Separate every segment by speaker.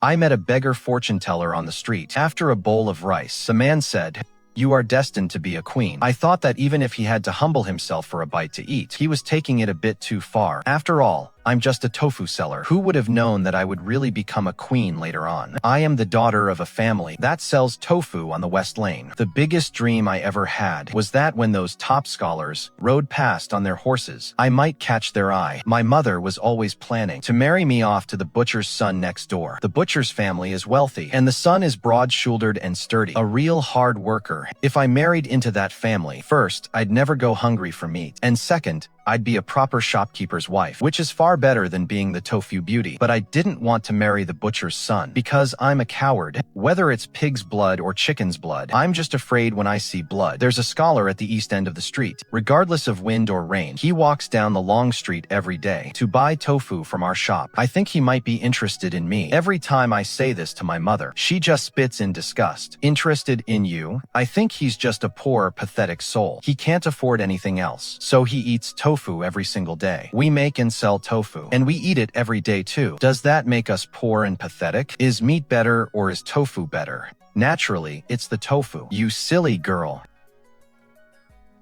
Speaker 1: I met a beggar fortune teller on the street. After a bowl of rice, the man said, "You are destined to be a queen." I thought that even if he had to humble himself for a bite to eat, he was taking it a bit too far. After all, I'm just a tofu seller. Who would have known that I would really become a queen later on? I am the daughter of a family that sells tofu on the West Lane. The biggest dream I ever had was that when those top scholars rode past on their horses, I might catch their eye. My mother was always planning to marry me off to the butcher's son next door. The butcher's family is wealthy, and the son is broad-shouldered and sturdy, a real hard worker. If I married into that family, first, I'd never go hungry for meat, and second, I'd be a proper shopkeeper's wife, which is far better than being the tofu beauty. But I didn't want to marry the butcher's son because I'm a coward. Whether it's pig's blood or chicken's blood, I'm just afraid when I see blood. There's a scholar at the east end of the street. Regardless of wind or rain, he walks down the long street every day to buy tofu from our shop. I think he might be interested in me. Every time I say this to my mother, she just spits in disgust. Interested in you? I think he's just a poor, pathetic soul. He can't afford anything else, so he eats tofu every single day. We make and sell tofu, and we eat it every day too. Does that make us poor and pathetic? Is meat better or is tofu better? Naturally, it's the tofu. You silly girl.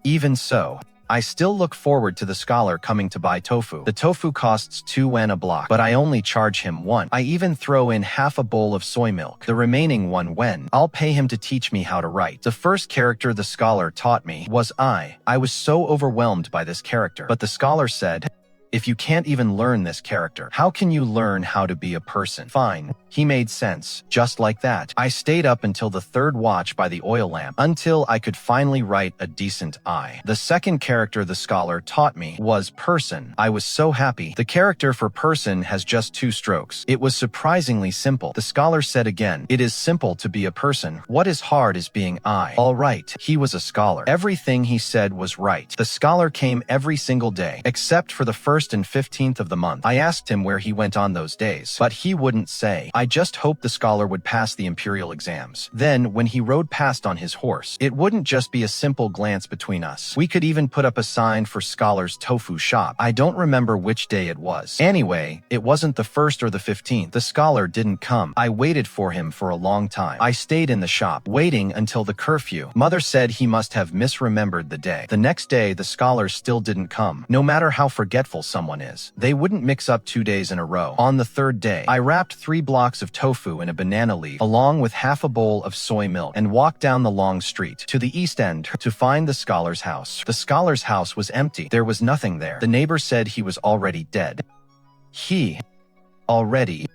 Speaker 1: Even so, I still look forward to the scholar coming to buy tofu. The tofu costs 2 yen a block, but I only charge him 1. I even throw in half a bowl of soy milk. The remaining 1 yen, I'll pay him to teach me how to write. The first character the scholar taught me was I. I was so overwhelmed by this character, but the scholar said, "If you can't even learn this character, how can you learn how to be a person?" Fine. He made sense. Just like that, I stayed up until the 3rd watch by the oil lamp until I could finally write a decent I. The second character the scholar taught me was person. I was so happy. The character for person has just 2 strokes. It was surprisingly simple. The scholar said again, "It is simple to be a person. What is hard is being I." All right, he was a scholar. Everything he said was right. The scholar came every single day, except for the 1st and 15th of the month. I asked him where he went on those days, but he wouldn't say. I just hoped the scholar would pass the imperial exams. Then, when he rode past on his horse, it wouldn't just be a simple glance between us. We could even put up a sign for scholar's tofu shop. I don't remember which day it was. Anyway, it wasn't the 1st or the 15th. The scholar didn't come. I waited for him for a long time. I stayed in the shop, waiting until the curfew. Mother said he must have misremembered the day. The next day, the scholar still didn't come. No matter how forgetful someone is, they wouldn't mix up 2 days in a row. On the 3rd day, I wrapped 3 blocks of tofu in a banana leaf, along with half a bowl of soy milk, and walked down the long street to the east end to find the scholar's house. The scholar's house was empty. There was nothing there. The neighbor said he was already dead. Already?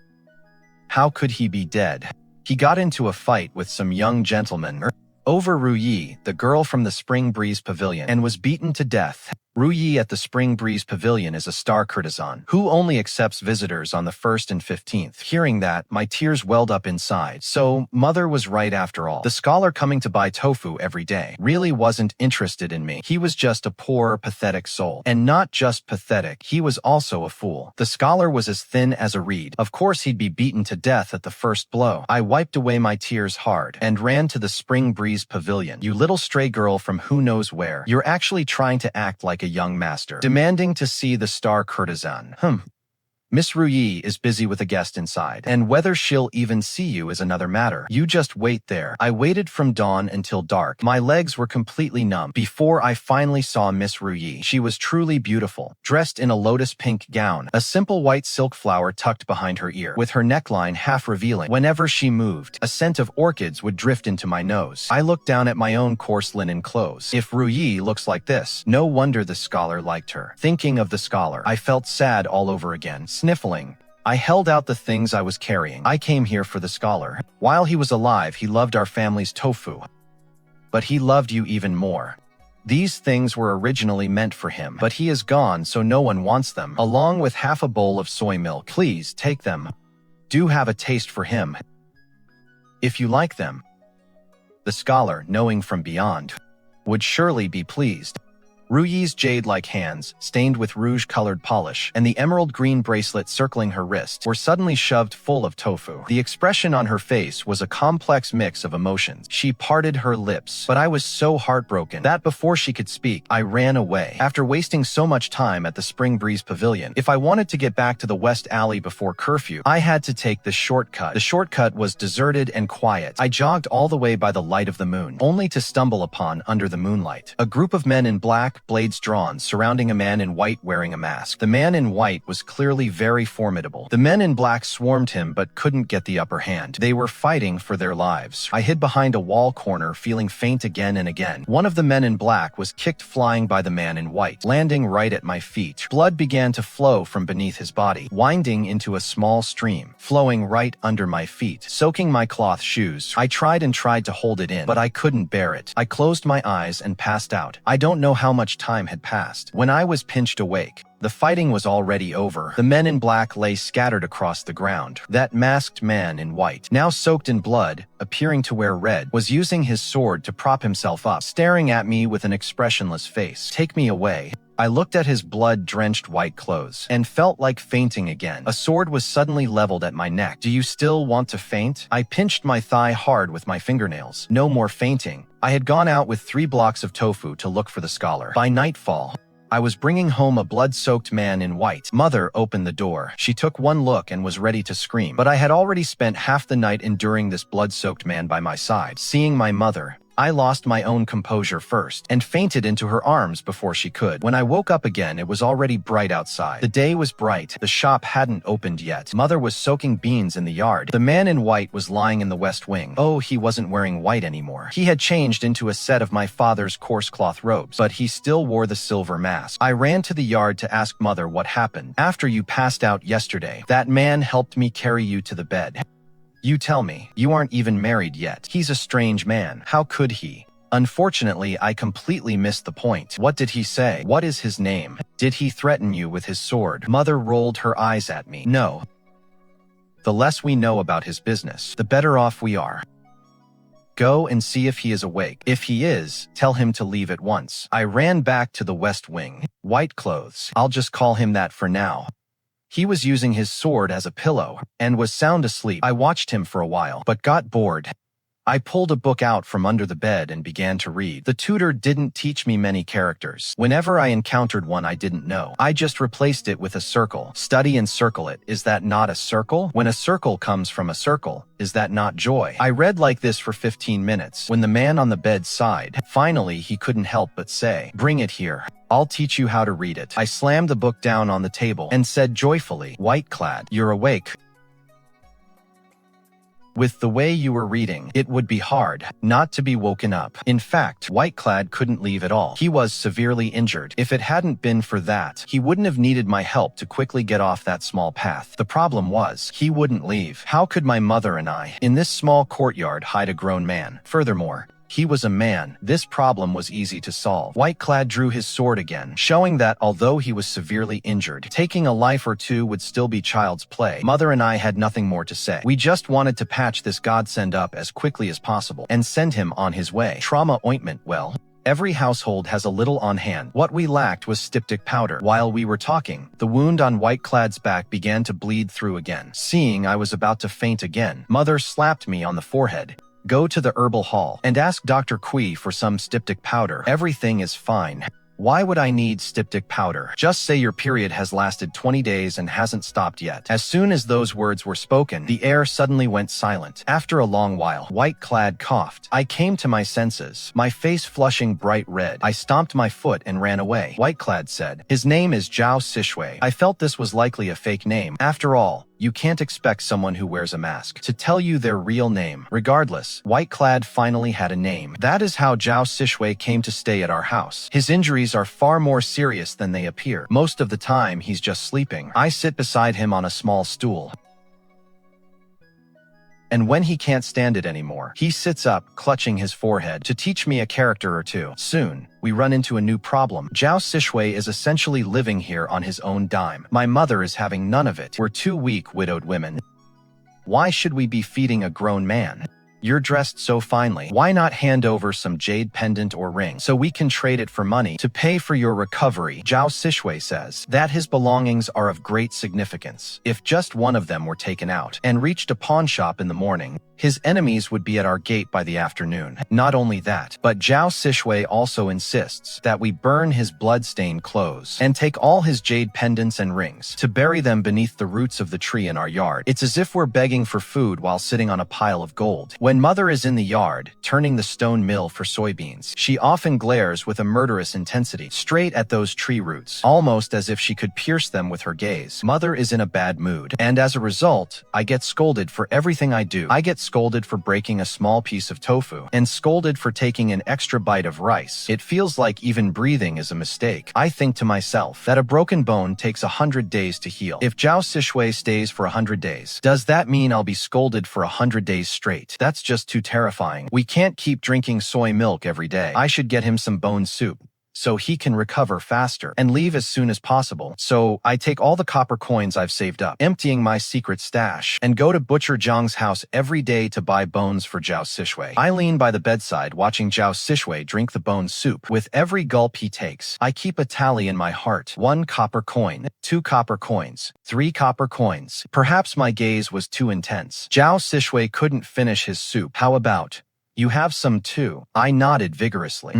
Speaker 1: How could he be dead? He got into a fight with some young gentleman over Ruyi, the girl from the Spring Breeze Pavilion, and was beaten to death. Ruyi at the Spring Breeze Pavilion is a star courtesan who only accepts visitors on the 1st and 15th. Hearing that, my tears welled up inside. So, mother was right after all. The scholar coming to buy tofu every day really wasn't interested in me. He was just a poor, pathetic soul. And not just pathetic, he was also a fool. The scholar was as thin as a reed. Of course he'd be beaten to death at the first blow. I wiped away my tears hard and ran to the Spring Breeze Pavilion. You little stray girl from who knows where. You're actually trying to act like a young master, demanding to see the star courtesan. Miss Ruyi is busy with a guest inside, and whether she'll even see you is another matter. You just wait there. I waited from dawn until dark. My legs were completely numb before I finally saw Miss Ruyi. She was truly beautiful, dressed in a lotus-pink gown, a simple white silk flower tucked behind her ear, with her neckline half revealing. Whenever she moved, a scent of orchids would drift into my nose. I looked down at my own coarse linen clothes. If Ruyi looks like this, no wonder the scholar liked her. Thinking of the scholar, I felt sad all over again. Sniffling, I held out the things I was carrying. I came here for the scholar. While he was alive, he loved our family's tofu. But he loved you even more. These things were originally meant for him, but he is gone, so no one wants them. Along with half a bowl of soy milk. Please take them. Do have a taste for him, if you like them. The scholar, knowing from beyond, would surely be pleased. Ruyi's jade-like hands, stained with rouge-colored polish, and the emerald-green bracelet circling her wrist, were suddenly shoved full of tofu. The expression on her face was a complex mix of emotions. She parted her lips, but I was so heartbroken that before she could speak, I ran away. After wasting so much time at the Spring Breeze Pavilion, if I wanted to get back to the West Alley before curfew, I had to take the shortcut. The shortcut was deserted and quiet. I jogged all the way by the light of the moon, only to stumble upon, under the moonlight, a group of men in black, blades drawn, surrounding a man in white wearing a mask. The man in white was clearly very formidable. The men in black swarmed him but couldn't get the upper hand. They were fighting for their lives. I hid behind a wall corner, feeling faint again and again. One of the men in black was kicked flying by the man in white, landing right at my feet. Blood began to flow from beneath his body, winding into a small stream, flowing right under my feet, soaking my cloth shoes. I tried and tried to hold it in, but I couldn't bear it. I closed my eyes and passed out. I don't know how much time had passed. When I was pinched awake, the fighting was already over. The men in black lay scattered across the ground. That masked man in white, now soaked in blood, appearing to wear red, was using his sword to prop himself up, staring at me with an expressionless face. "Take me away." I looked at his blood-drenched white clothes and felt like fainting again. A sword was suddenly leveled at my neck. "Do you still want to faint?" I pinched my thigh hard with my fingernails. No more fainting. I had gone out with 3 blocks of tofu to look for the scholar. By nightfall, I was bringing home a blood-soaked man in white. Mother opened the door. She took one look and was ready to scream, but I had already spent half the night enduring this blood-soaked man by my side. Seeing my mother, I lost my own composure first and fainted into her arms before she could. When I woke up again, it was already bright outside. The day was bright. The shop hadn't opened yet. Mother was soaking beans in the yard. The man in white was lying in the west wing. Oh, he wasn't wearing white anymore. He had changed into a set of my father's coarse cloth robes, but he still wore the silver mask. I ran to the yard to ask Mother what happened. "After you passed out yesterday, that man helped me carry you to the bed." "You tell me, you aren't even married yet. He's a strange man. How could he?" Unfortunately, I completely missed the point. "What did he say? What is his name? Did he threaten you with his sword?" Mother rolled her eyes at me. "No. The less we know about his business, the better off we are. Go and see if he is awake. If he is, tell him to leave at once." I ran back to the west wing. White clothes. I'll just call him that for now. He was using his sword as a pillow and was sound asleep. I watched him for a while, but got bored. I pulled a book out from under the bed and began to read. The tutor didn't teach me many characters. Whenever I encountered one I didn't know, I just replaced it with a circle. Study and circle it. Is that not a circle? When a circle comes from a circle, is that not joy? I read like this for 15 minutes. When the man on the bed sighed, finally he couldn't help but say, "Bring it here. I'll teach you how to read it." I slammed the book down on the table and said joyfully, "White-clad, you're awake. With the way you were reading, it would be hard not to be woken up." In fact, White-clad couldn't leave at all. He was severely injured. If it hadn't been for that, he wouldn't have needed my help to quickly get off that small path. The problem was, he wouldn't leave. How could my mother and I, in this small courtyard, hide a grown man? Furthermore, he was a man. This problem was easy to solve. White-clad drew his sword again, showing that although he was severely injured, taking a life or two would still be child's play. Mother and I had nothing more to say. We just wanted to patch this godsend up as quickly as possible and send him on his way. Trauma ointment, well, every household has a little on hand. What we lacked was styptic powder. While we were talking, the wound on White-clad's back began to bleed through again. Seeing I was about to faint again, Mother slapped me on the forehead. "Go to the herbal hall and ask Dr. Kui for some styptic powder. Everything is fine." Why would I need styptic powder? Just say your period has lasted 20 days and hasn't stopped yet. As soon as those words were spoken, the air suddenly went silent. After a long while, White-clad coughed. I came to my senses, my face flushing bright red. I stomped my foot and ran away. White-clad said, "His name is Zhao Sishui." I felt this was likely a fake name. After all, you can't expect someone who wears a mask to tell you their real name. Regardless, White-clad finally had a name. That is how Zhao Sishui came to stay at our house. His injuries are far more serious than they appear. Most of the time, he's just sleeping. I sit beside him on a small stool. And when he can't stand it anymore, he sits up, clutching his forehead, to teach me a character or two. Soon, we run into a new problem. Zhao Sishui is essentially living here on his own dime. My mother is having none of it. We're two weak, widowed women. Why should we be feeding a grown man? You're dressed so finely. Why not hand over some jade pendant or ring so we can trade it for money to pay for your recovery? Zhao Sishui says that his belongings are of great significance. If just one of them were taken out and reached a pawn shop in the morning, his enemies would be at our gate by the afternoon. Not only that, but Zhao Sishui also insists that we burn his blood-stained clothes and take all his jade pendants and rings to bury them beneath the roots of the tree in our yard. It's as if we're begging for food while sitting on a pile of gold. When mother is in the yard, turning the stone mill for soybeans, she often glares with a murderous intensity straight at those tree roots, almost as if she could pierce them with her gaze. Mother is in a bad mood, and as a result, I get scolded for everything I do. I get scolded for breaking a small piece of tofu, and scolded for taking an extra bite of rice. It feels like even breathing is a mistake. I think to myself that a broken bone takes 100 days to heal. If Zhao Sishui stays for 100 days, does that mean I'll be scolded for 100 days straight? That's just too terrifying. We can't keep drinking soy milk every day. I should get him some bone soup so he can recover faster and leave as soon as possible. So I take all the copper coins I've saved up, emptying my secret stash, and go to Butcher Zhang's house every day to buy bones for Zhao Sishui. I lean by the bedside watching Zhao Sishui drink the bone soup. With every gulp he takes, I keep a tally in my heart. 1 copper coin, 2 copper coins, 3 copper coins. Perhaps my gaze was too intense. Zhao Sishui couldn't finish his soup. How about, you have some too? I nodded vigorously.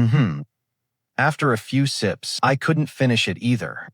Speaker 1: After a few sips, I couldn't finish it either.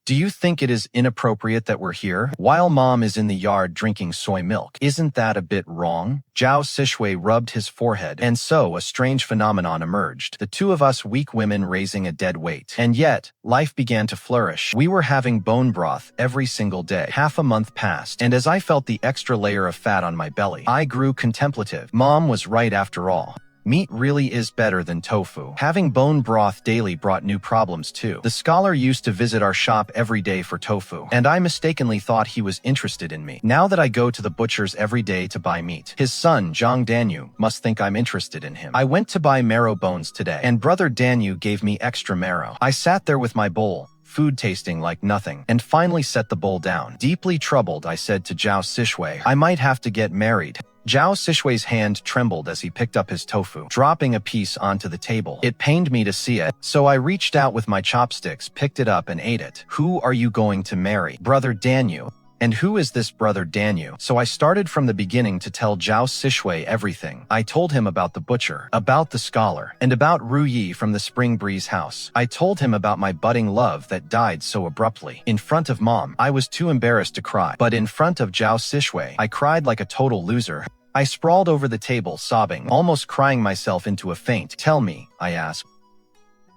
Speaker 1: Do you think it is inappropriate that we're here while mom is in the yard drinking soy milk? Isn't that a bit wrong? Zhao Sishui rubbed his forehead, and so a strange phenomenon emerged. The two of us weak women raising a dead weight. And yet, life began to flourish. We were having bone broth every single day. Half a month passed, and as I felt the extra layer of fat on my belly, I grew contemplative. Mom was right after all. Meat really is better than tofu. Having bone broth daily brought new problems too. The scholar used to visit our shop every day for tofu, and I mistakenly thought he was interested in me. Now that I go to the butcher's every day to buy meat, his son, Zhang Danyu, must think I'm interested in him. I went to buy marrow bones today, and brother Danyu gave me extra marrow. I sat there with my bowl, food tasting like nothing, and finally set the bowl down. Deeply troubled, I said to Zhao Sishui, I might have to get married. Zhao Sishui's hand trembled as he picked up his tofu, dropping a piece onto the table. It pained me to see it, so I reached out with my chopsticks, picked it up, and ate it. Who are you going to marry? Brother Danyu. And who is this brother Danyu? So I started from the beginning to tell Zhao Sishui everything. I told him about the butcher, about the scholar, and about Ru Yi from the Spring Breeze house. I told him about my budding love that died so abruptly. In front of mom, I was too embarrassed to cry. But in front of Zhao Sishui, I cried like a total loser. I sprawled over the table, sobbing, almost crying myself into a faint. Tell me, I asked,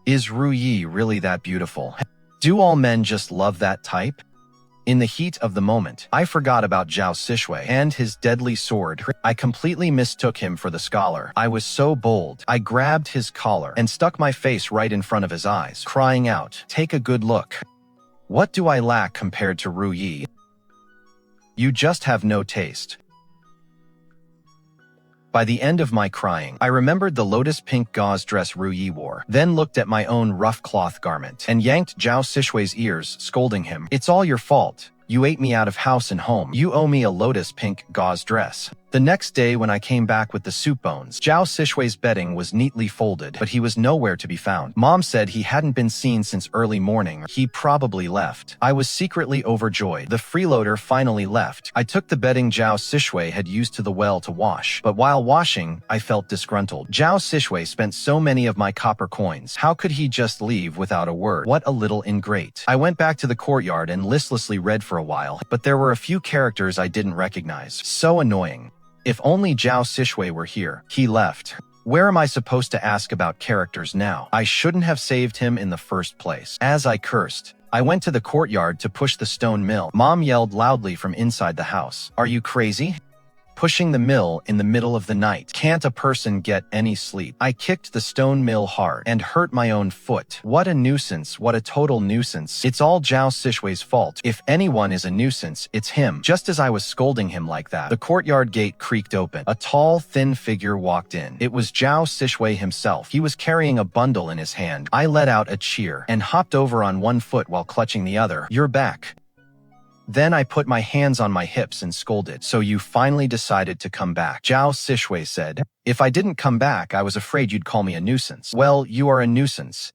Speaker 1: is Ru Yi really that beautiful? Do all men just love that type? In the heat of the moment, I forgot about Zhao Sishui and his deadly sword. I completely mistook him for the scholar. I was so bold. I grabbed his collar and stuck my face right in front of his eyes, crying out, take a good look. What do I lack compared to Ru Yi? You just have no taste. By the end of my crying, I remembered the lotus-pink gauze dress Ru Yi wore, then looked at my own rough cloth garment, and yanked Zhao Sishui's ears, scolding him. It's all your fault. You ate me out of house and home. You owe me a lotus-pink gauze dress. The next day when I came back with the soup bones, Zhao Sishui's bedding was neatly folded, but he was nowhere to be found. Mom said he hadn't been seen since early morning. He probably left. I was secretly overjoyed. The freeloader finally left. I took the bedding Zhao Sishui had used to the well to wash, but while washing, I felt disgruntled. Zhao Sishui spent so many of my copper coins. How could he just leave without a word? What a little ingrate. I went back to the courtyard and listlessly read for a while, but there were a few characters I didn't recognize. So annoying. If only Zhao Sishui were here. He left. Where am I supposed to ask about characters now? I shouldn't have saved him in the first place. As I cursed, I went to the courtyard to push the stone mill. Mom yelled loudly from inside the house. Are you crazy? Pushing the mill in the middle of the night. Can't a person get any sleep? I kicked the stone mill hard and hurt my own foot. What a nuisance. What a total nuisance. It's all Zhao Sishui's fault. If anyone is a nuisance, it's him. Just as I was scolding him like that, the courtyard gate creaked open. A tall, thin figure walked in. It was Zhao Sishui himself. He was carrying a bundle in his hand. I let out a cheer and hopped over on one foot while clutching the other. You're back. Then I put my hands on my hips and scolded. So you finally decided to come back, Zhao Sishui said. If I didn't come back, I was afraid you'd call me a nuisance. Well, you are a nuisance.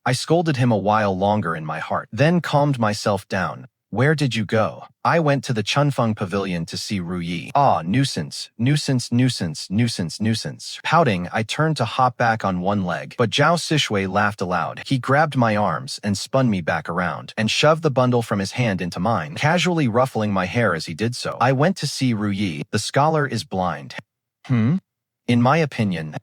Speaker 1: I scolded him a while longer in my heart, then calmed myself down. Where did you go? I went to the Chunfeng pavilion to see Ru Yi. Ah, nuisance, nuisance, nuisance, nuisance, nuisance. Pouting, I turned to hop back on one leg, but Zhao Sishui laughed aloud. He grabbed my arms and spun me back around, and shoved the bundle from his hand into mine, casually ruffling my hair as he did so. I went to see Ru Yi. The scholar is blind. In my opinion,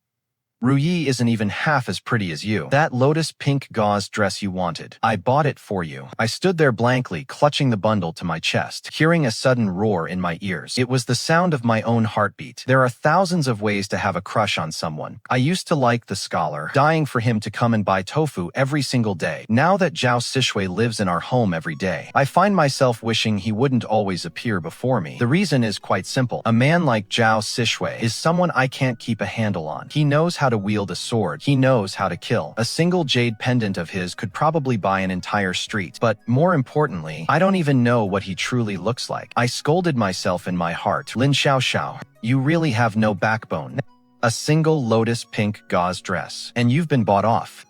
Speaker 1: Ru Yi isn't even half as pretty as you. That lotus-pink gauze dress you wanted. I bought it for you. I stood there blankly, clutching the bundle to my chest, hearing a sudden roar in my ears. It was the sound of my own heartbeat. There are thousands of ways to have a crush on someone. I used to like the scholar, dying for him to come and buy tofu every single day. Now that Zhao Sishui lives in our home every day, I find myself wishing he wouldn't always appear before me. The reason is quite simple. A man like Zhao Sishui is someone I can't keep a handle on. He knows how to wield a sword. He knows how to kill. A single jade pendant of his could probably buy an entire street. But more importantly, I don't even know what he truly looks like. I scolded myself in my heart. Lin Xiaoxiao, you really have no backbone. A single lotus-pink gauze dress, and you've been bought off.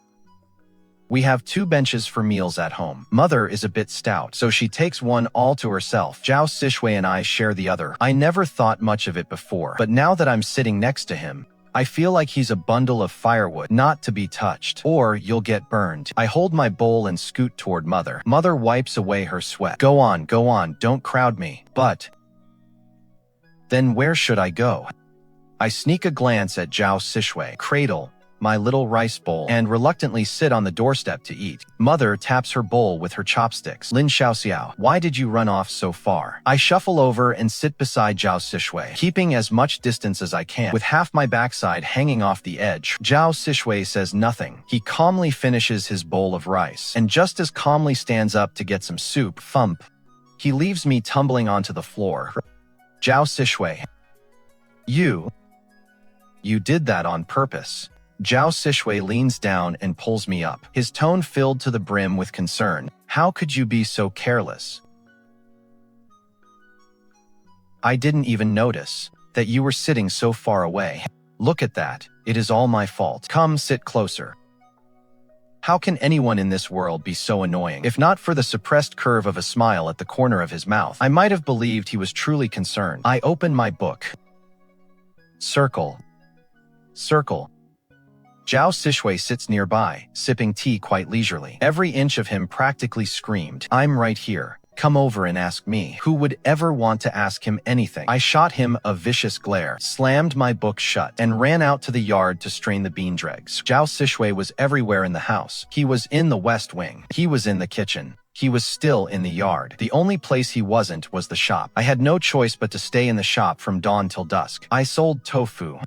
Speaker 1: We have 2 benches for meals at home. Mother is a bit stout, so she takes one all to herself. Zhao Sishui and I share the other. I never thought much of it before, but now that I'm sitting next to him, I feel like he's a bundle of firewood, not to be touched, or you'll get burned. I hold my bowl and scoot toward Mother. Mother wipes away her sweat. Go on, don't crowd me. But then where should I go? I sneak a glance at Zhao Sishui, cradle my little rice bowl, and reluctantly sit on the doorstep to eat. Mother taps her bowl with her chopsticks. Lin Xiaoxiao, why did you run off so far? I shuffle over and sit beside Zhao Sishui, keeping as much distance as I can, with half my backside hanging off the edge. Zhao Sishui says nothing. He calmly finishes his bowl of rice, and just as calmly stands up to get some soup. Thump. He leaves me tumbling onto the floor. Zhao Sishui, you did that on purpose. Zhao Sishui leans down and pulls me up, his tone filled to the brim with concern. How could you be so careless? I didn't even notice that you were sitting so far away. Look at that. It is all my fault. Come sit closer. How can anyone in this world be so annoying? If not for the suppressed curve of a smile at the corner of his mouth, I might have believed he was truly concerned. I open my book. Circle. Circle. Zhao Sishui sits nearby, sipping tea quite leisurely. Every inch of him practically screamed, I'm right here. Come over and ask me. Who would ever want to ask him anything? I shot him a vicious glare, slammed my book shut, and ran out to the yard to strain the bean dregs. Zhao Sishui was everywhere in the house. He was in the west wing. He was in the kitchen. He was still in the yard. The only place he wasn't was the shop. I had no choice but to stay in the shop from dawn till dusk. I sold tofu.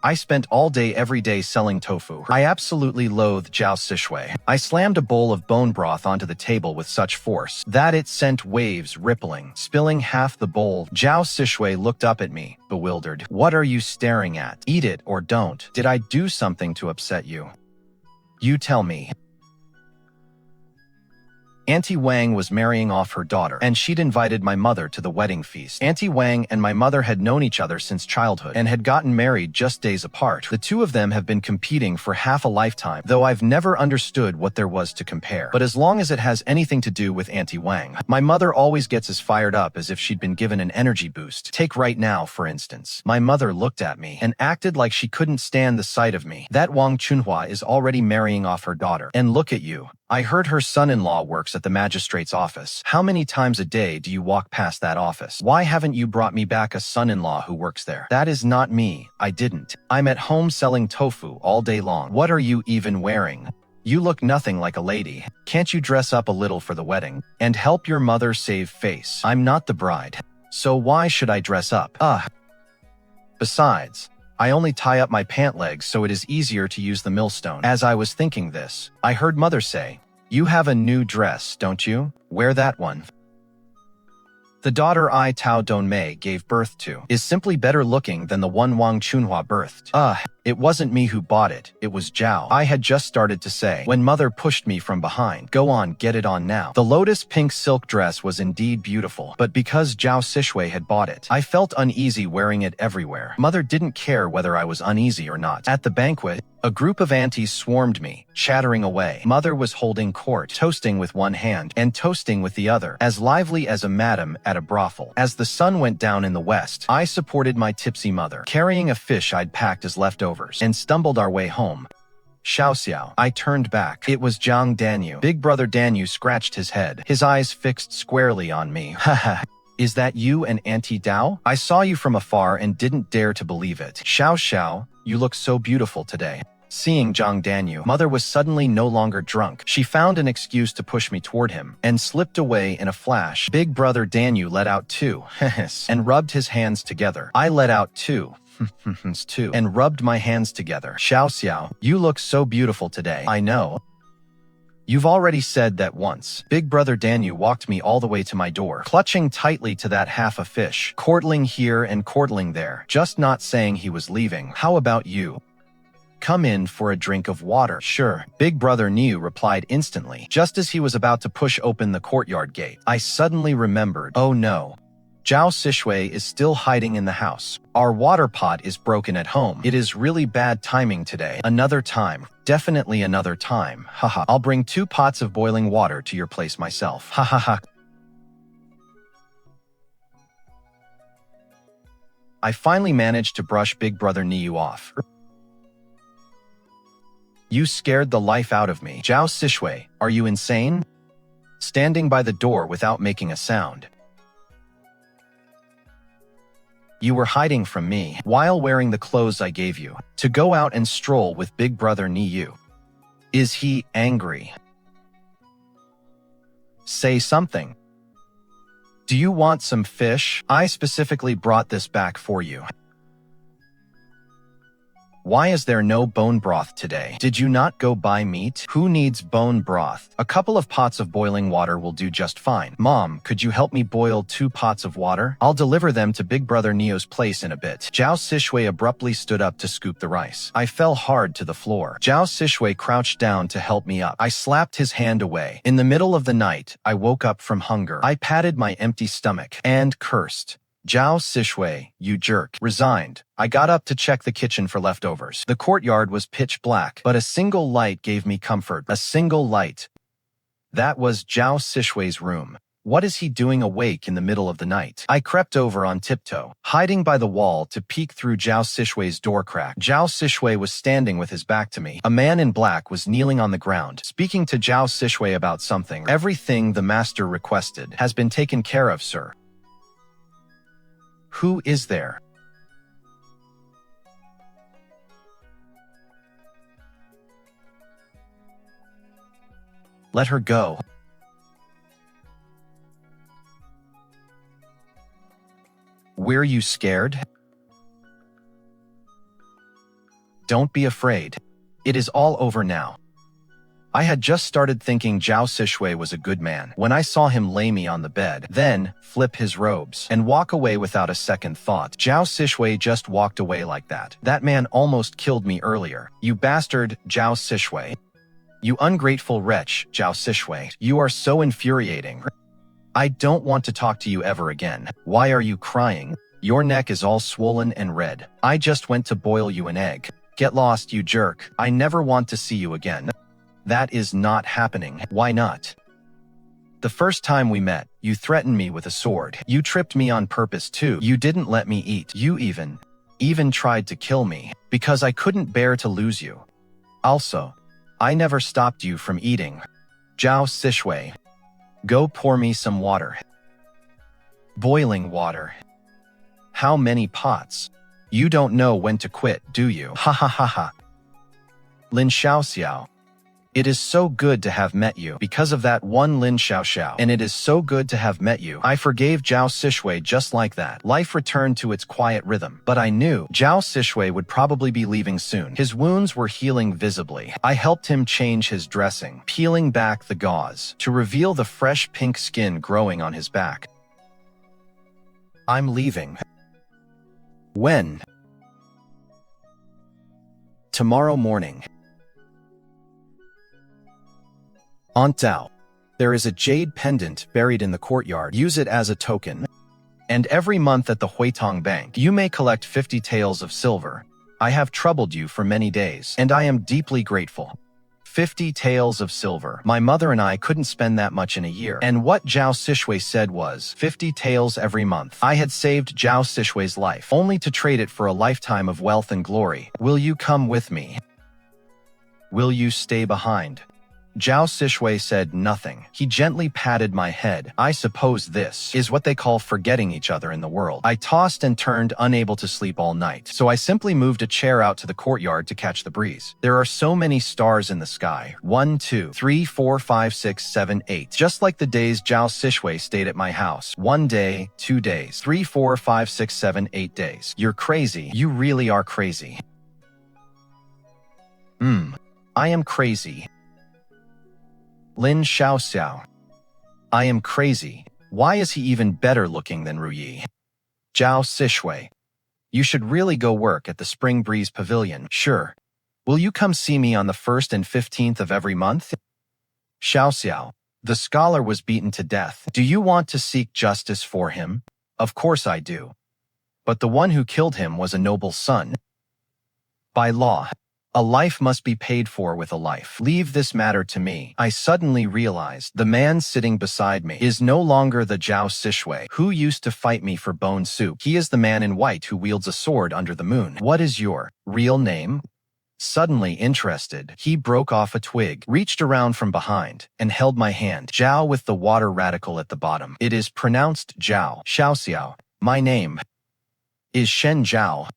Speaker 1: I spent all day every day selling tofu. I absolutely loathed Zhao Sishui. I slammed a bowl of bone broth onto the table with such force that it sent waves rippling, spilling half the bowl. Zhao Sishui looked up at me, bewildered. What are you staring at? Eat it or don't. Did I do something to upset you? You tell me. Auntie Wang was marrying off her daughter, and she'd invited my mother to the wedding feast. Auntie Wang and my mother had known each other since childhood and had gotten married just days apart. The two of them have been competing for half a lifetime, though I've never understood what there was to compare. But as long as it has anything to do with Auntie Wang, my mother always gets as fired up as if she'd been given an energy boost. Take right now, for instance. My mother looked at me and acted like she couldn't stand the sight of me. That Wang Chunhua is already marrying off her daughter. And look at you. I heard her son-in-law works at the magistrate's office. How many times a day do you walk past that office? Why haven't you brought me back a son-in-law who works there? That is not me. I didn't. I'm at home selling tofu all day long. What are you even wearing? You look nothing like a lady. Can't you dress up a little for the wedding and help your mother save face? I'm not the bride. So why should I dress up? Besides, I only tie up my pant legs so it is easier to use the millstone. As I was thinking this, I heard mother say, you have a new dress, don't you? Wear that one. The daughter I Tao Donmei gave birth to is simply better looking than the one Wang Chunhua birthed. It wasn't me who bought it, it was Zhao. I had just started to say, when mother pushed me from behind. Go on, get it on now. The lotus-pink silk dress was indeed beautiful, but because Zhao Sishui had bought it, I felt uneasy wearing it everywhere. Mother didn't care whether I was uneasy or not. At the banquet, a group of aunties swarmed me, chattering away. Mother was holding court, toasting with one hand and toasting with the other, as lively as a madam at a brothel. As the sun went down in the west, I supported my tipsy mother, carrying a fish I'd packed as leftovers, and stumbled our way home. Xiaoxiao. I turned back. It was Zhang Danyu. Big brother Danyu scratched his head, his eyes fixed squarely on me. Haha. Is that you and Auntie Dao? I saw you from afar and didn't dare to believe it. Xiaoxiao, you look so beautiful today. Seeing Zhang Danyu, mother was suddenly no longer drunk. She found an excuse to push me toward him, and slipped away in a flash. Big brother Danyu let out two, and rubbed his hands together. I let out two, too, and rubbed my hands together. Xiaoxiao, you look so beautiful today. I know. You've already said that once. Big brother Danyu walked me all the way to my door, clutching tightly to that half a fish, chortling here and chortling there, just not saying he was leaving. How about you? Come in for a drink of water. Sure, Big brother Niu replied instantly. Just as he was about to push open the courtyard gate, I suddenly remembered. Oh no. Zhao Sishui is still hiding in the house. Our water pot is broken at home. It is really bad timing today. Another time. Definitely another time. Haha. I'll bring 2 pots of boiling water to your place myself. Ha ha ha. I finally managed to brush Big brother Niu off. You scared the life out of me. Zhao Sishui, are you insane? Standing by the door without making a sound. You were hiding from me while wearing the clothes I gave you to go out and stroll with Big brother Niu. Is he angry? Say something. Do you want some fish? I specifically brought this back for you. Why is there no bone broth today? Did you not go buy meat? Who needs bone broth? A couple of pots of boiling water will do just fine. Mom, could you help me boil 2 pots of water? I'll deliver them to Big brother Neo's place in a bit. Zhao Sishui abruptly stood up to scoop the rice. I fell hard to the floor. Zhao Sishui crouched down to help me up. I slapped his hand away. In the middle of the night, I woke up from hunger. I patted my empty stomach and cursed. Zhao Sishui, you jerk. Resigned. I got up to check the kitchen for leftovers. The courtyard was pitch black, but a single light gave me comfort. A single light. That was Zhao Sishui's room. What is he doing awake in the middle of the night? I crept over on tiptoe, hiding by the wall to peek through Zhao Sishui's door crack. Zhao Sishui was standing with his back to me. A man in black was kneeling on the ground, speaking to Zhao Sishui about something. Everything the master requested has been taken care of, sir. Who is there? Let her go. Were you scared? Don't be afraid. It is all over now. I had just started thinking Zhao Sishui was a good man when I saw him lay me on the bed, then flip his robes and walk away without a second thought. Zhao Sishui just walked away like that. That man almost killed me earlier. You bastard, Zhao Sishui. You ungrateful wretch, Zhao Sishui. You are so infuriating. I don't want to talk to you ever again. Why are you crying? Your neck is all swollen and red. I just went to boil you an egg. Get lost, you jerk. I never want to see you again. That is not happening. Why not? The first time we met, you threatened me with a sword. You tripped me on purpose too. You didn't let me eat. You even tried to kill me, because I couldn't bear to lose you. Also, I never stopped you from eating. Zhao Sishui. Go pour me some water. Boiling water. How many pots? You don't know when to quit, do you? Ha ha ha ha. Lin Xiaoxiao. It is so good to have met you because of that one Lin Xiaoxiao. And it is so good to have met you. I forgave Zhao Sishui just like that. Life returned to its quiet rhythm. But I knew Zhao Sishui would probably be leaving soon. His wounds were healing visibly. I helped him change his dressing, peeling back the gauze to reveal the fresh pink skin growing on his back. I'm leaving. When? Tomorrow morning. Aunt Dao. There is a jade pendant buried in the courtyard. Use it as a token. And every month at the Huitong Bank, you may collect 50 taels of silver. I have troubled you for many days, and I am deeply grateful. 50 taels of silver. My mother and I couldn't spend that much in a year. And what Zhao Sishui said was 50 taels every month. I had saved Zhao Sishui's life, only to trade it for a lifetime of wealth and glory. Will you come with me? Will you stay behind? Zhao Sishui said nothing. He gently patted my head. I suppose this is what they call forgetting each other in the world. I tossed and turned, unable to sleep all night, so I simply moved a chair out to the courtyard to catch the breeze. There are so many stars in the sky. 1, 2, 3, 4, 5, 6, 7, 8. Just like the days Zhao Sishui stayed at my house. 1 day, 2 days, 3, 4, 5, 6, 7, 8 days. You're crazy. You really are crazy. I am crazy. Lin Xiaoxiao. I am crazy. Why is he even better looking than Ruyi? Zhao Sishui. You should really go work at the Spring Breeze Pavilion. Sure. Will you come see me on the 1st and 15th of every month? Xiaoxiao. The scholar was beaten to death. Do you want to seek justice for him? Of course I do. But the one who killed him was a noble son. By law, a life must be paid for with a life. Leave this matter to me. I suddenly realized the man sitting beside me is no longer the Zhao Sishui who used to fight me for bone soup. He is the man in white who wields a sword under the moon. What is your real name? Suddenly interested, he broke off a twig, reached around from behind, and held my hand. Zhao with the water radical at the bottom. It is pronounced Zhao. Xiaoxiao. My name is Shen Zhao.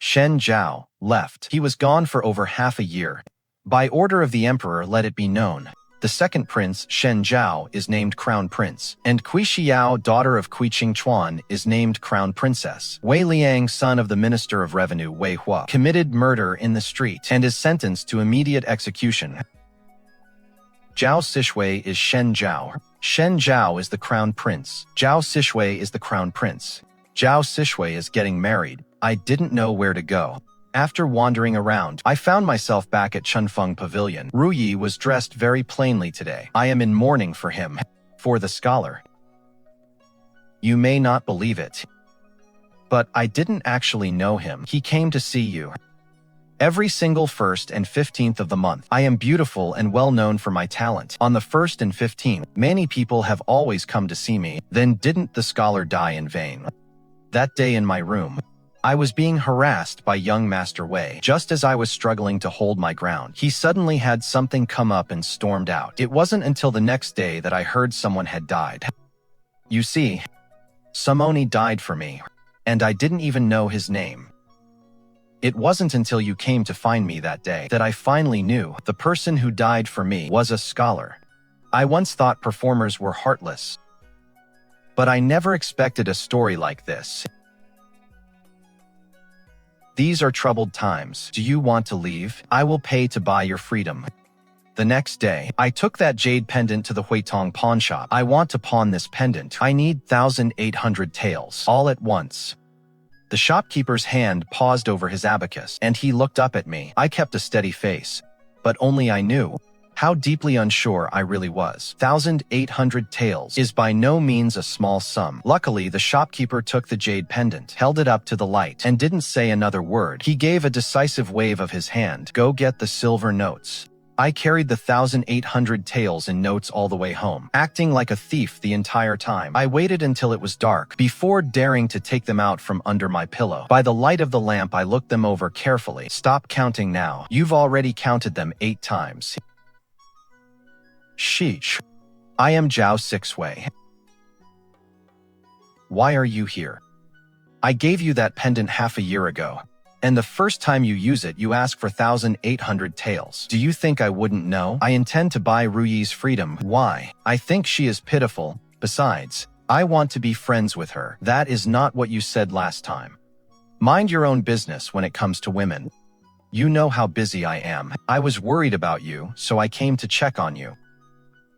Speaker 1: Shen Zhao left. He was gone for over half a year. By order of the emperor, let it be known. The second prince, Shen Zhao, is named crown prince, and Kui Xiao, daughter of Kui Qingchuan, is named crown princess. Wei Liang, son of the minister of revenue Wei Hua, committed murder in the street and is sentenced to immediate execution. Zhao Sishui is Shen Zhao. Shen Zhao is the crown prince. Zhao Sishui is the crown prince. Zhao Sishui is getting married. I didn't know where to go. After wandering around, I found myself back at Chunfeng Pavilion. Ruyi was dressed very plainly today. I am in mourning for him. For the scholar. You may not believe it, but I didn't actually know him. He came to see you. Every single 1st and 15th of the month, I am beautiful and well known for my talent. On the 1st and 15th, many people have always come to see me. Then didn't the scholar die in vain? That day in my room, I was being harassed by young Master Wei. Just as I was struggling to hold my ground, he suddenly had something come up and stormed out. It wasn't until the next day that I heard someone had died. You see, Samoni died for me, and I didn't even know his name. It wasn't until you came to find me that day that I finally knew the person who died for me was a scholar. I once thought performers were heartless, but I never expected a story like this. These are troubled times. Do you want to leave? I will pay to buy your freedom. The next day, I took that jade pendant to the Huitong pawn shop. I want to pawn this pendant. I need 1,800 taels. All at once. The shopkeeper's hand paused over his abacus, and he looked up at me. I kept a steady face, but only I knew how deeply unsure I really was. 1,800 taels is by no means a small sum. Luckily, the shopkeeper took the jade pendant, held it up to the light, and didn't say another word. He gave a decisive wave of his hand. Go get the silver notes. I carried the 1,800 taels in notes all the way home, acting like a thief the entire time. I waited until it was dark before daring to take them out from under my pillow. By the light of the lamp, I looked them over carefully. Stop counting now. You've already counted them 8 times. Sheesh. I am Zhao Sishui. Why are you here? I gave you that pendant half a year ago, and the first time you use it, you ask for 1,800 taels. Do you think I wouldn't know? I intend to buy Ruyi's freedom. Why? I think she is pitiful. Besides, I want to be friends with her. That is not what you said last time. Mind your own business when it comes to women. You know how busy I am. I was worried about you, so I came to check on you.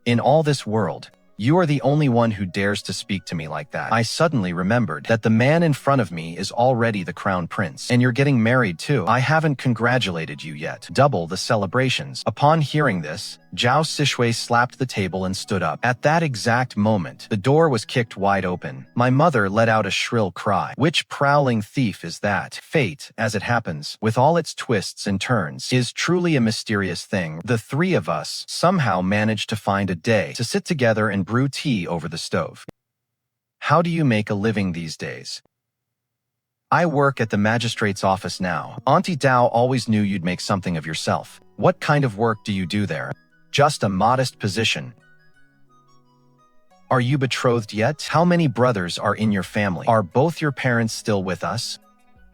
Speaker 1: In all this world, You are the only one who dares to speak to me like that. I suddenly remembered that the man in front of me is already the crown prince. And you're getting married too. I haven't congratulated you yet. Double the celebrations. Upon hearing this, Zhao Sishui slapped the table and stood up. At that exact moment, the door was kicked wide open. My mother let out a shrill cry. Which prowling thief is that? Fate, as it happens, with all its twists and turns, is truly a mysterious thing. The three of us somehow managed to find a day to sit together and brew tea over the stove. How do you make a living these days? I work at the magistrate's office now. Auntie Dao always knew you'd make something of yourself. What kind of work do you do there? Just a modest position. Are you betrothed yet? How many brothers are in your family? Are both your parents still with us?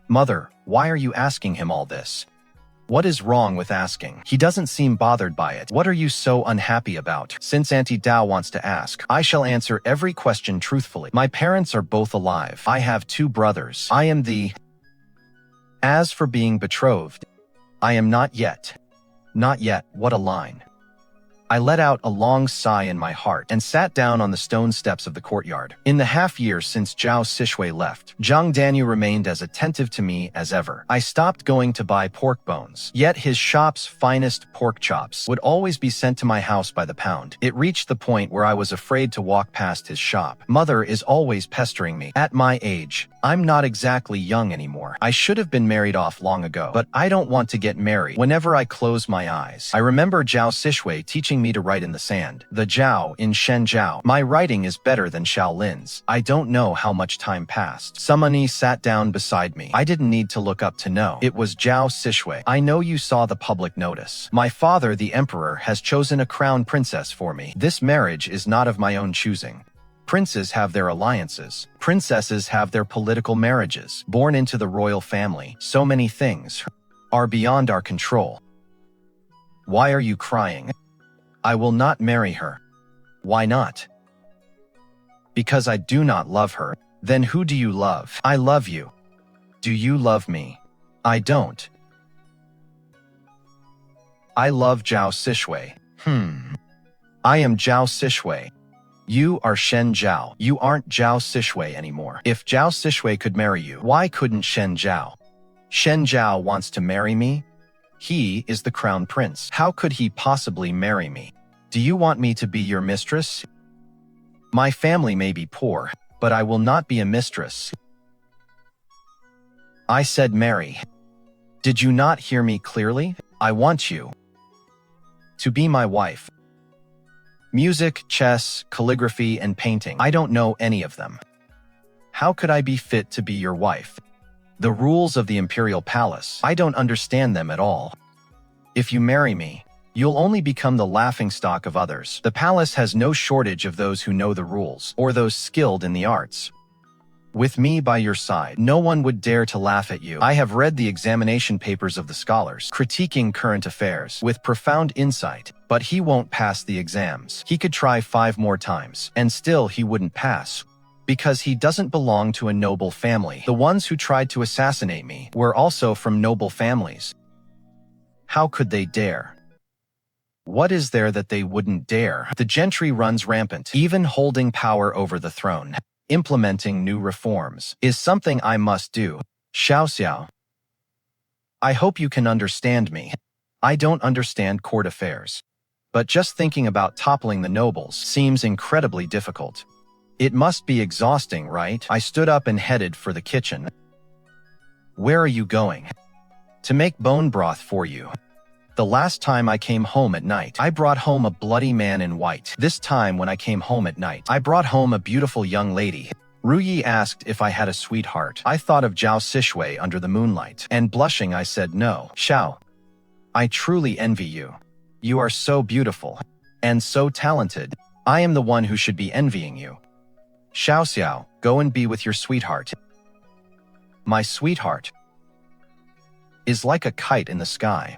Speaker 1: Mother, why are you asking him all this? What is wrong with asking? He doesn't seem bothered by it. What are you so unhappy about? Since Auntie Dao wants to ask, I shall answer every question truthfully. My parents are both alive. I have 2 brothers. I am the... As for being betrothed, I am not yet. Not yet. What a line. I let out a long sigh in my heart and sat down on the stone steps of the courtyard. In the half year since Zhao Sishui left, Zhang Danyu remained as attentive to me as ever. I stopped going to buy pork bones, yet his shop's finest pork chops would always be sent to my house by the pound. It reached the point where I was afraid to walk past his shop. Mother is always pestering me. At my age, I'm not exactly young anymore. I should have been married off long ago, but I don't want to get married. Whenever I close my eyes, I remember Zhao Sishui teaching me to write in the sand. The Zhao in Shen Zhao. My writing is better than Xiao Lin's. I don't know how much time passed. Somebody sat down beside me. I didn't need to look up to know. It was Zhao Sishui. I know you saw the public notice. My father, the emperor, has chosen a crown princess for me. This marriage is not of my own choosing. Princes have their alliances. Princesses have their political marriages. Born into the royal family, so many things are beyond our control. Why are you crying? I will not marry her. Why not? Because I do not love her. Then who do you love? I love you. Do you love me? I don't. I love Zhao Sishui. I am Zhao Sishui. You are Shen Zhao. You aren't Zhao Sishui anymore. If Zhao Sishui could marry you, why couldn't Shen Zhao? Shen Zhao wants to marry me? He is the crown prince. How could he possibly marry me? Do you want me to be your mistress? My family may be poor, but I will not be a mistress. I said marry. Did you not hear me clearly? I want you to be my wife. Music, chess, calligraphy, and painting. I don't know any of them. How could I be fit to be your wife? The rules of the imperial palace, I don't understand them at all. If you marry me, you'll only become the laughingstock of others. The palace has no shortage of those who know the rules, or those skilled in the arts. With me by your side, no one would dare to laugh at you. I have read the examination papers of the scholars, critiquing current affairs, with profound insight, but he won't pass the exams. He could try 5 more times, and still he wouldn't pass. Because he doesn't belong to a noble family. The ones who tried to assassinate me were also from noble families. How could they dare? What is there that they wouldn't dare? The gentry runs rampant, even holding power over the throne. Implementing new reforms is something I must do. Xiaoxiao. I hope you can understand me. I don't understand court affairs. But just thinking about toppling the nobles seems incredibly difficult. It must be exhausting, right? I stood up and headed for the kitchen. Where are you going? To make bone broth for you. The last time I came home at night, I brought home a bloody man in white. This time when I came home at night, I brought home a beautiful young lady. Ruyi asked if I had a sweetheart. I thought of Zhao Sishui under the moonlight, and blushing I said no. Xiao, I truly envy you. You are so beautiful, and so talented. I am the one who should be envying you. Xiaoxiao, go and be with your sweetheart. My sweetheart is like a kite in the sky,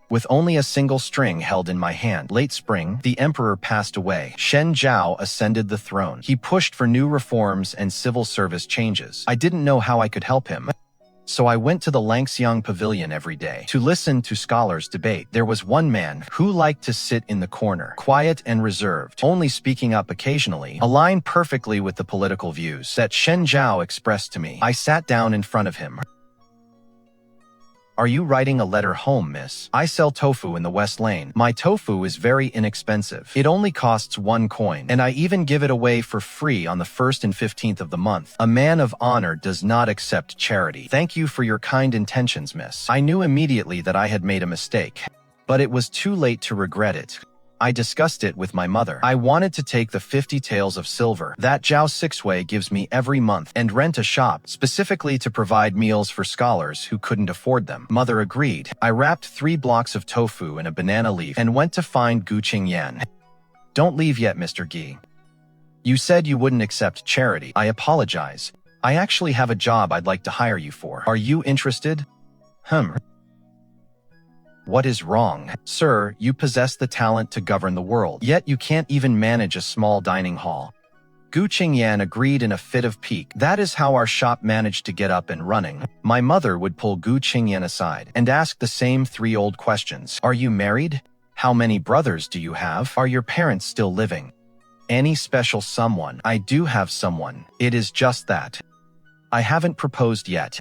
Speaker 1: with only a single string held in my hand. Late spring, the emperor passed away. Shen Zhao ascended the throne. He pushed for new reforms and civil service changes. I didn't know how I could help him, So I went to the Langxiang Pavilion every day to listen to scholars debate. There was one man who liked to sit in the corner, quiet and reserved, only speaking up occasionally, aligned perfectly with the political views that Shen Zhao expressed to me. I sat down in front of him. Are you writing a letter home, miss? I sell tofu in the West Lane. My tofu is very inexpensive. It only costs 1 coin, and I even give it away for free on the 1st and 15th of the month. A man of honor does not accept charity. Thank you for your kind intentions, miss. I knew immediately that I had made a mistake, but it was too late to regret it. I discussed it with my mother. I wanted to take the 50 taels of silver that Zhao Sishui gives me every month and rent a shop specifically to provide meals for scholars who couldn't afford them. Mother agreed. I wrapped 3 blocks of tofu in a banana leaf and went to find Gu Qingyan. Don't leave yet, Mr. Gi. You said you wouldn't accept charity. I apologize. I actually have a job I'd like to hire you for. Are you interested? What is wrong? Sir, you possess the talent to govern the world, yet you can't even manage a small dining hall. Gu Qingyan agreed in a fit of pique. That is how our shop managed to get up and running. My mother would pull Gu Qingyan aside and ask the same 3 old questions. Are you married? How many brothers do you have? Are your parents still living? Any special someone? I do have someone. It is just that I haven't proposed yet.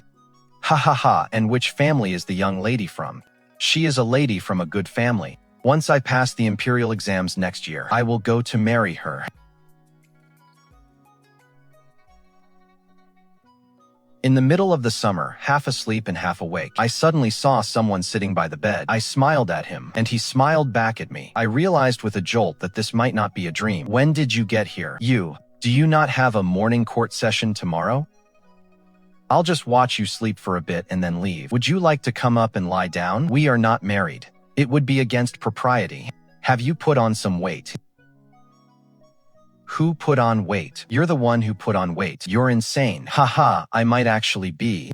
Speaker 1: Ha ha ha, and which family is the young lady from? She is a lady from a good family. Once I pass the imperial exams next year, I will go to marry her. In the middle of the summer, half asleep and half awake, I suddenly saw someone sitting by the bed. I smiled at him, and he smiled back at me. I realized with a jolt that this might not be a dream. When did you get here? Do you not have a morning court session tomorrow? I'll just watch you sleep for a bit and then leave. Would you like to come up and lie down? We are not married. It would be against propriety. Have you put on some weight? Who put on weight? You're the one who put on weight. You're insane. Haha, I might actually be.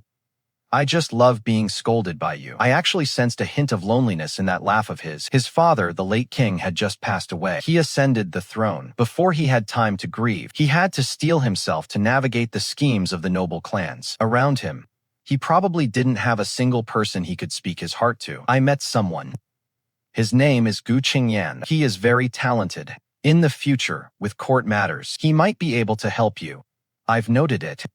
Speaker 1: I just love being scolded by you. I actually sensed a hint of loneliness in that laugh of his. His father, the late king, had just passed away. He ascended the throne. Before he had time to grieve, he had to steel himself to navigate the schemes of the noble clans around him. He probably didn't have a single person he could speak his heart to. I met someone. His name is Gu Qingyan. He is very talented. In the future, with court matters, he might be able to help you. I've noted it.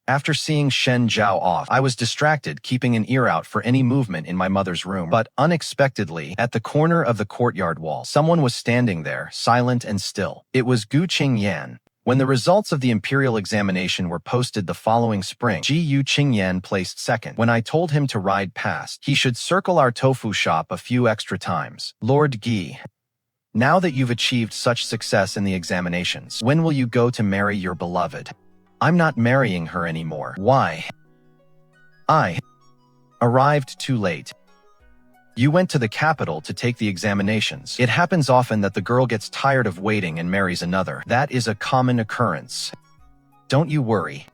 Speaker 1: After seeing Shen Zhao off, I was distracted, keeping an ear out for any movement in my mother's room. But unexpectedly, at the corner of the courtyard wall, someone was standing there, silent and still. It was Gu Qingyan. When the results of the imperial examination were posted the following spring, Gu Qingyan placed second. When I told him to ride past, he should circle our tofu shop a few extra times. Lord Gi, now that you've achieved such success in the examinations, when will you go to marry your beloved? I'm not marrying her anymore. Why? I arrived too late. You went to the capital to take the examinations. It happens often that the girl gets tired of waiting and marries another. That is a common occurrence. Don't you worry.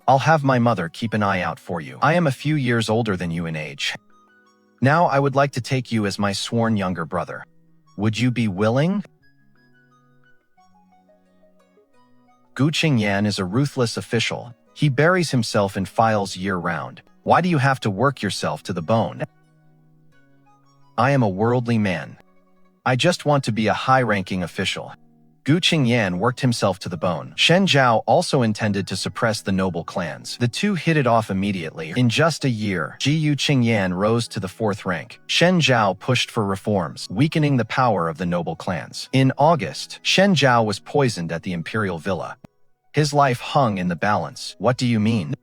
Speaker 1: I'll have my mother keep an eye out for you. I am a few years older than you in age. Now I would like to take you as my sworn younger brother. Would you be willing? Gu Qingyan is a ruthless official. He buries himself in files year-round. Why do you have to work yourself to the bone? I am a worldly man. I just want to be a high-ranking official. Gu Qingyan worked himself to the bone. Shen Zhao also intended to suppress the noble clans. The two hit it off immediately. In just a year, Gu Qingyan rose to the 4th rank. Shen Zhao pushed for reforms, weakening the power of the noble clans. In August, Shen Zhao was poisoned at the imperial villa. His life hung in the balance. What do you mean?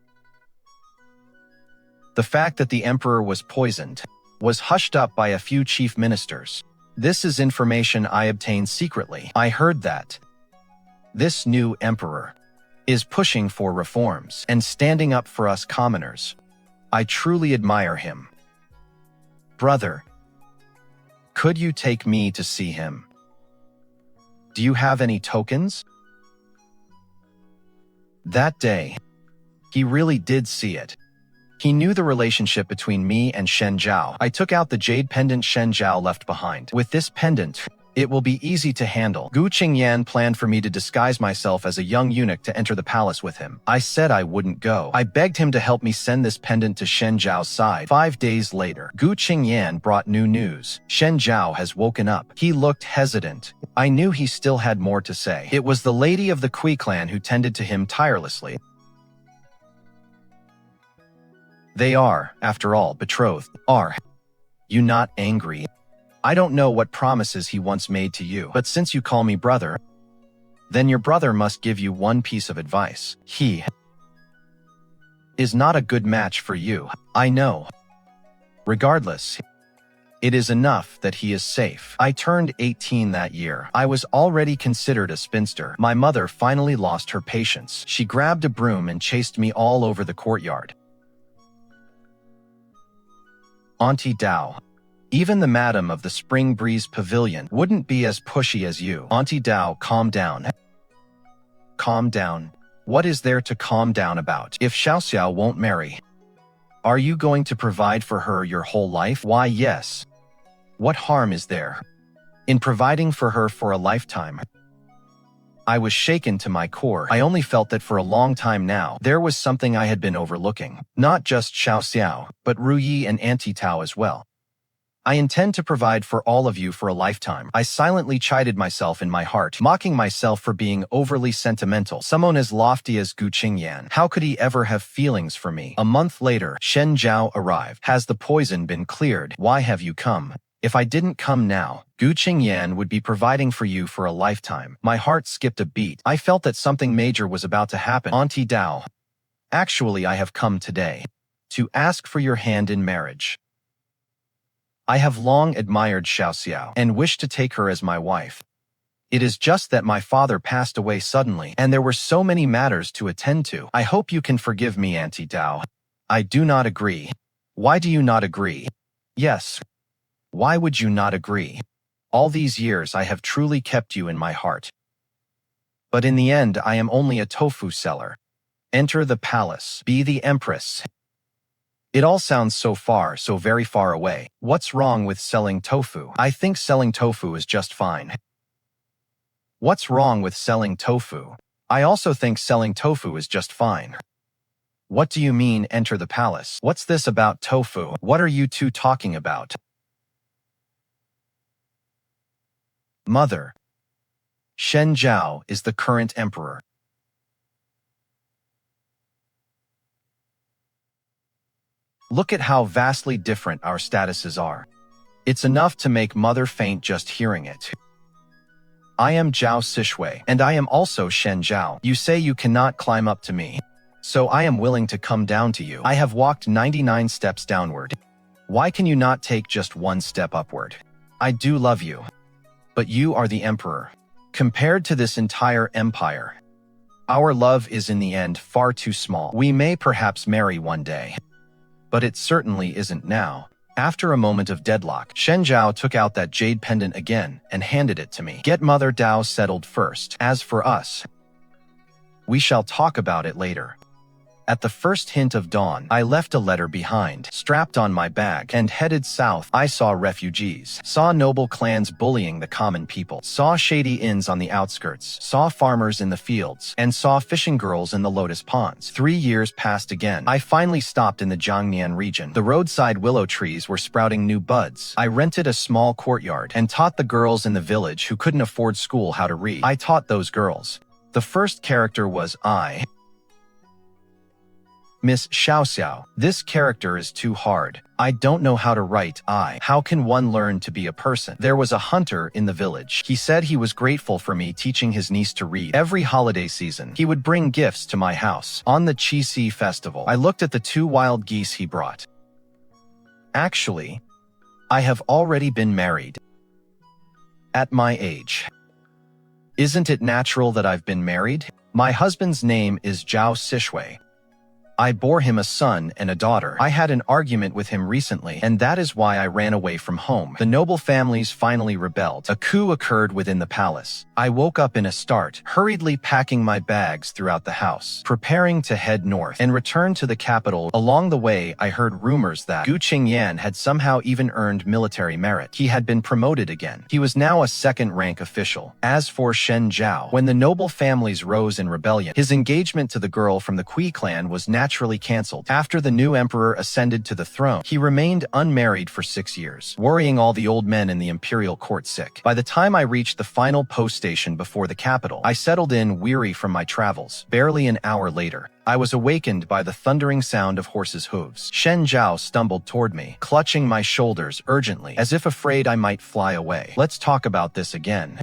Speaker 1: The fact that the emperor was poisoned was hushed up by a few chief ministers. This is information I obtained secretly. I heard that this new emperor is pushing for reforms and standing up for us commoners. I truly admire him. Brother, could you take me to see him? Do you have any tokens? That day, he really did see it. He knew the relationship between me and Shen Zhao. I took out the jade pendant Shen Zhao left behind. With this pendant, It will be easy to handle. Gu Qingyan planned for me to disguise myself as a young eunuch to enter the palace with him. I said I wouldn't go. I begged him to help me send this pendant to Shen Zhao's side. 5 days later, Gu Qingyan brought new news. Shen Zhao has woken up. He looked hesitant. I knew he still had more to say. It was the lady of the Kui clan who tended to him tirelessly. They are, after all, betrothed. Are you not angry? I don't know what promises he once made to you, but since you call me brother, then your brother must give you one piece of advice. He is not a good match for you. I know. Regardless, it is enough that he is safe. I turned 18 that year. I was already considered a spinster. My mother finally lost her patience. She grabbed a broom and chased me all over the courtyard. Auntie Dao. Even the madam of the Spring Breeze Pavilion wouldn't be as pushy as you. Auntie Dao, calm down. Calm down. What is there to calm down about? If Xiaoxiao won't marry, are you going to provide for her your whole life? Why, yes. What harm is there in providing for her for a lifetime? I was shaken to my core. I only felt that for a long time now, there was something I had been overlooking. Not just Xiaoxiao, but Ruyi and Auntie Tao as well. I intend to provide for all of you for a lifetime. I silently chided myself in my heart, mocking myself for being overly sentimental. Someone as lofty as Gu Qingyan, how could he ever have feelings for me? A month later, Shen Zhao arrived. Has the poison been cleared? Why have you come? If I didn't come now, Gu Qingyan would be providing for you for a lifetime. My heart skipped a beat. I felt that something major was about to happen. Auntie Dao, actually I have come today to ask for your hand in marriage. I have long admired Xiaoxiao and wished to take her as my wife. It is just that my father passed away suddenly, and there were so many matters to attend to. I hope you can forgive me, Auntie Dao. I do not agree. Why do you not agree? Yes. Why would you not agree? All these years I have truly kept you in my heart. But in the end I am only a tofu seller. Enter the palace. Be the empress. It all sounds so very far away. What's wrong with selling tofu? I think selling tofu is just fine. What's wrong with selling tofu? I also think selling tofu is just fine. What do you mean, enter the palace? What's this about tofu? What are you two talking about? Mother. Shen Zhao is the current emperor. Look at how vastly different our statuses are. It's enough to make mother faint just hearing it. I am Zhao Sishui, and I am also Shen Zhao. You say you cannot climb up to me, so I am willing to come down to you. I have walked 99 steps downward. Why can you not take just one step upward? I do love you, but you are the emperor. Compared to this entire empire, our love is in the end far too small. We may perhaps marry one day, but it certainly isn't now. After a moment of deadlock, Shen Zhao took out that jade pendant again and handed it to me. Get Mother Dao settled first. As for us, we shall talk about it later. At the first hint of dawn, I left a letter behind, strapped on my bag, and headed south. I saw refugees, saw noble clans bullying the common people, saw shady inns on the outskirts, saw farmers in the fields, and saw fishing girls in the lotus ponds. 3 years passed again. I finally stopped in the Jiangnian region. The roadside willow trees were sprouting new buds. I rented a small courtyard and taught the girls in the village who couldn't afford school how to read. I taught those girls. The first character was I. Miss Xiaoxiao. This character is too hard. I don't know how to write I. How can one learn to be a person? There was a hunter in the village. He said he was grateful for me teaching his niece to read. Every holiday season, he would bring gifts to my house. On the Qixi festival, I looked at the 2 wild geese he brought. Actually, I have already been married. At my age. Isn't it natural that I've been married? My husband's name is Zhao Sishui. I bore him a son and a daughter. I had an argument with him recently, and that is why I ran away from home. The noble families finally rebelled. A coup occurred within the palace. I woke up in a start, hurriedly packing my bags throughout the house, preparing to head north and return to the capital. Along the way, I heard rumors that Gu Qingyan had somehow even earned military merit. He had been promoted again. He was now a second-rank official. As for Shen Zhao, when the noble families rose in rebellion, his engagement to the girl from the Kui clan was naturally cancelled. After the new emperor ascended to the throne, he remained unmarried for 6 years, worrying all the old men in the imperial court sick. By the time I reached the final post station before the capital, I settled in, weary from my travels. Barely an hour later, I was awakened by the thundering sound of horses' hooves. Shen Zhao stumbled toward me, clutching my shoulders urgently, as if afraid I might fly away. Let's talk about this again.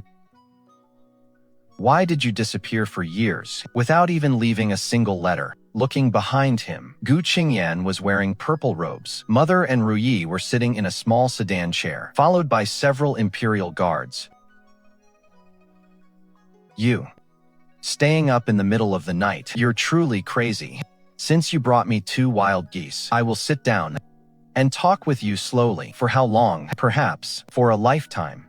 Speaker 1: Why did you disappear for years, without even leaving a single letter? Looking behind him, Gu Qingyan was wearing purple robes. Mother and Ruyi were sitting in a small sedan chair, followed by several imperial guards. You. Staying up in the middle of the night. You're truly crazy. Since you brought me 2 wild geese, I will sit down and talk with you slowly. For how long? Perhaps for a lifetime.